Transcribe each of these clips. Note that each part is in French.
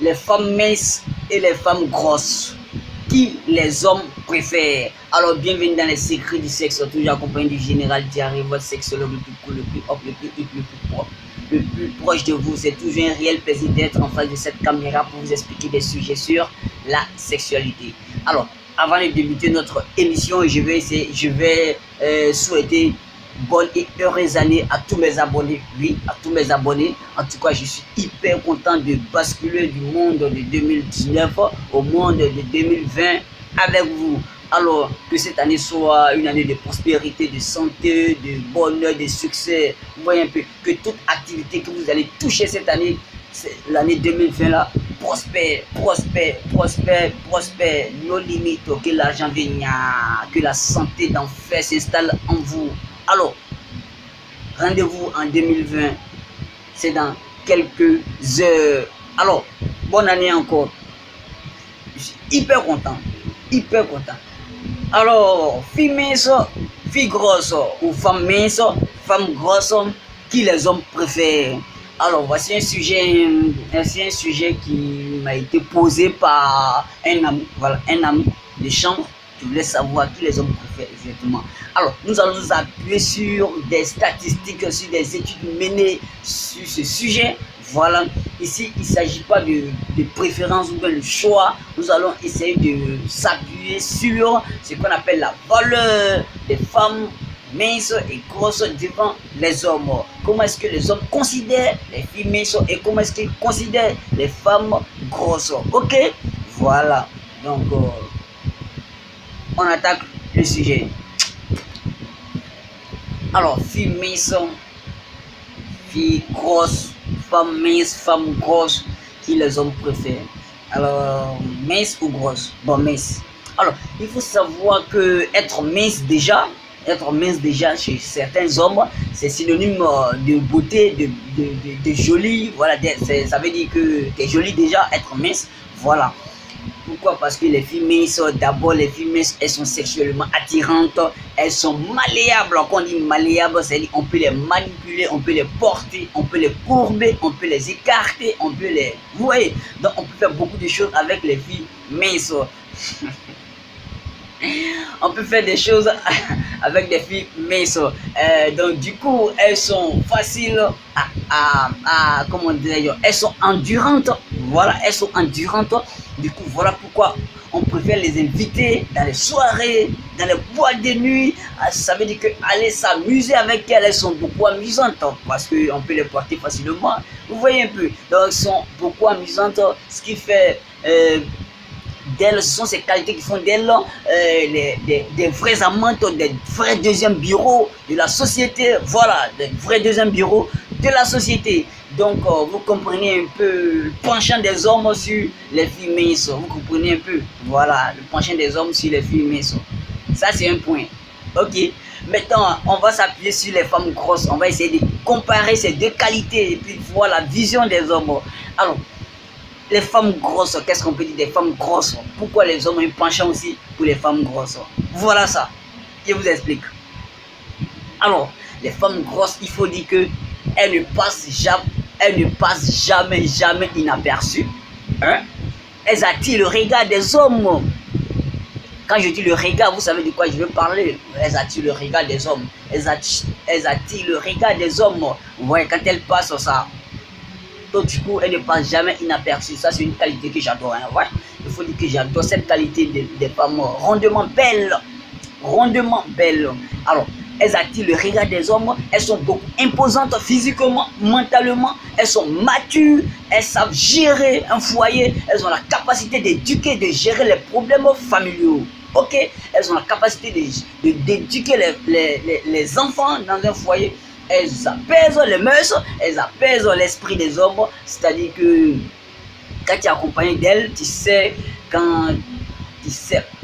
les femmes minces et les femmes grosses, qui les hommes préfèrent. Alors bienvenue dans les secrets du sexe, toujours accompagné du général Diarrhée, votre sexologue le plus cool, le plus hop, le plus hip, le plus propre. Le plus proche de vous. C'est toujours un réel plaisir d'être en face de cette caméra pour vous expliquer des sujets sur la sexualité. Alors, avant de débuter notre émission, je vais souhaiter bonne et heureuse année à tous mes abonnés. Oui, à tous mes abonnés. En tout cas, je suis hyper content de basculer du monde de 2019 au monde de 2020 avec vous. Alors, que cette année soit une année de prospérité, de santé, de bonheur, de succès. Vous voyez un peu que toute activité que vous allez toucher cette année, l'année 2020 là, prospère, prospère, prospère, prospère. Nos limites, que l'argent vienne, que la santé d'enfer s'installe en vous. Alors, rendez-vous en 2020, c'est dans quelques heures. Alors, bonne année encore. Je suis hyper content, hyper content. Alors, fille mince, fille grosse, ou femme mince, femme grosse, qui les hommes préfèrent. Alors, voici un sujet qui m'a été posé par un ami, voilà, un ami de chambre qui voulait savoir qui les hommes préfèrent exactement. Alors, nous allons nous appuyer sur des statistiques, sur des études menées sur ce sujet. Voilà, ici il ne s'agit pas de préférence ou de choix. Nous allons essayer de s'appuyer sur ce qu'on appelle la valeur des femmes minces et grosses devant les hommes. Comment est-ce que les hommes considèrent les filles minces et comment est-ce qu'ils considèrent les femmes grosses. Ok, voilà. Donc, on attaque le sujet. Alors, filles minces, filles grosses, femmes minces, femmes grosses, qui les hommes préfèrent. Alors, mince ou grosse? Bon, mince. Alors, il faut savoir que être mince déjà chez certains hommes, c'est synonyme de beauté, de joli. Voilà, ça veut dire que tu es joli déjà, être mince. Voilà. Pourquoi? Parce que les filles minces, d'abord les filles minces, elles sont sexuellement attirantes, elles sont malléables. Quand on dit malléables, c'est-à-dire on peut les manipuler, on peut les porter, on peut les courber, on peut les écarter, on peut les... Vous voyez? Donc on peut faire beaucoup de choses avec les filles minces. On peut faire des choses avec des filles minces. Donc du coup, elles sont faciles comment dire, elles sont endurantes. Voilà, elles sont endurantes. Du coup, voilà pourquoi on préfère les inviter dans les soirées, dans les boîtes de nuit. Ça veut dire qu'aller s'amuser avec elles, elles sont beaucoup amusantes parce qu'on peut les porter facilement. Vous voyez un peu. Donc, elles sont beaucoup amusantes. Ce qui fait... d'elles, ce sont ces qualités qui font d'elles des vrais amantes, des vrais deuxièmes bureaux de la société. Voilà, des vrais deuxièmes bureaux de la société. Donc, vous comprenez un peu le penchant des hommes sur les filles minces. Vous comprenez un peu, voilà, le penchant des hommes sur les filles minces. Ça, c'est un point. Ok. Maintenant, on va s'appuyer sur les femmes grosses. On va essayer de comparer ces deux qualités et puis voir la vision des hommes. Alors, les femmes grosses, qu'est-ce qu'on peut dire des femmes grosses? Pourquoi les hommes ont un penchant aussi pour les femmes grosses? Voilà ça, je vous explique. Alors, les femmes grosses, il faut dire que elles ne passent jamais inaperçues. Hein? Elles attirent le regard des hommes. Quand je dis le regard, vous savez de quoi je veux parler. Elles attirent le regard des hommes. Elles attirent le regard des hommes. Vous voyez, quand elles passent ça. Donc du coup, elle ne passe jamais inaperçue. Ça, c'est une qualité que j'adore. Hein, ouais. Il faut dire que j'adore cette qualité des femmes rondement belles. Rondement belles. Alors, elles attirent le regard des hommes. Elles sont beaucoup imposantes physiquement, mentalement. Elles sont matures. Elles savent gérer un foyer. Elles ont la capacité d'éduquer, de gérer les problèmes familiaux. Ok? Elles ont la capacité d'éduquer les enfants dans un foyer. Elles apaisent les mœurs, elles apaisent l'esprit des hommes. C'est-à-dire que quand tu es accompagné d'elles, tu sais,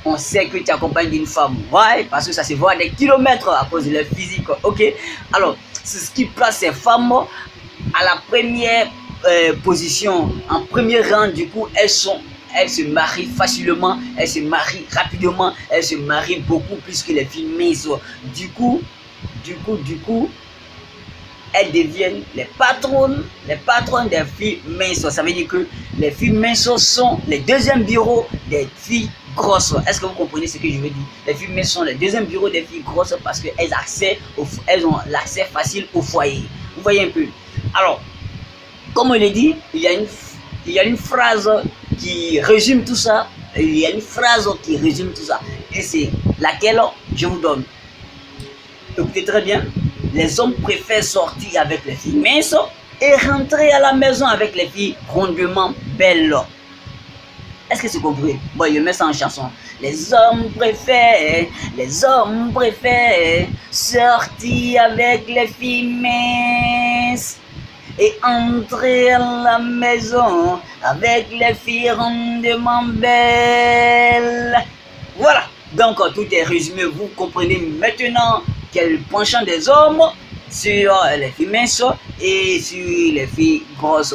on sait que tu es accompagné d'une femme. Ouais, parce que ça se voit à des kilomètres à cause de leur physique. Ok? Alors, c'est ce qui place ces femmes à la première position, en premier rang. Du coup, elles se marient facilement, elles se marient rapidement, elles se marient beaucoup plus que les filles minces. Du coup, elles deviennent les patronnes des filles minces. Ça veut dire que les filles minces sont les deuxièmes bureaux des filles grosses. Est-ce que vous comprenez ce que je veux dire? Les filles minces sont les deuxièmes bureaux des filles grosses parce qu'elles elles ont l'accès facile au foyer. Vous voyez un peu? Alors, comme on l'a dit, il y a une phrase qui résume tout ça. Il y a une phrase qui résume tout ça. Et c'est laquelle je vous donne. Écoutez très bien. Les hommes préfèrent sortir avec les filles minces et rentrer à la maison avec les filles rondement belles. Est-ce que c'est compris? Bon, je mets ça en chanson. Les hommes préfèrent sortir avec les filles minces et entrer à la maison avec les filles rondement belles. Voilà, donc tout est résumé. Vous comprenez maintenant quel penchant des hommes sur les filles minces et sur les filles grosses.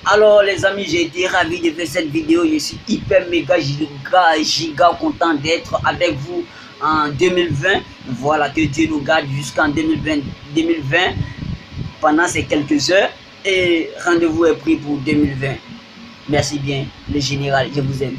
Alors les amis, j'ai été ravi de faire cette vidéo. Je suis hyper méga giga content d'être avec vous en 2020. Voilà, que Dieu nous garde jusqu'en 2020 pendant ces quelques heures. Et rendez-vous est pris pour 2020. Merci bien, le général, je vous aime.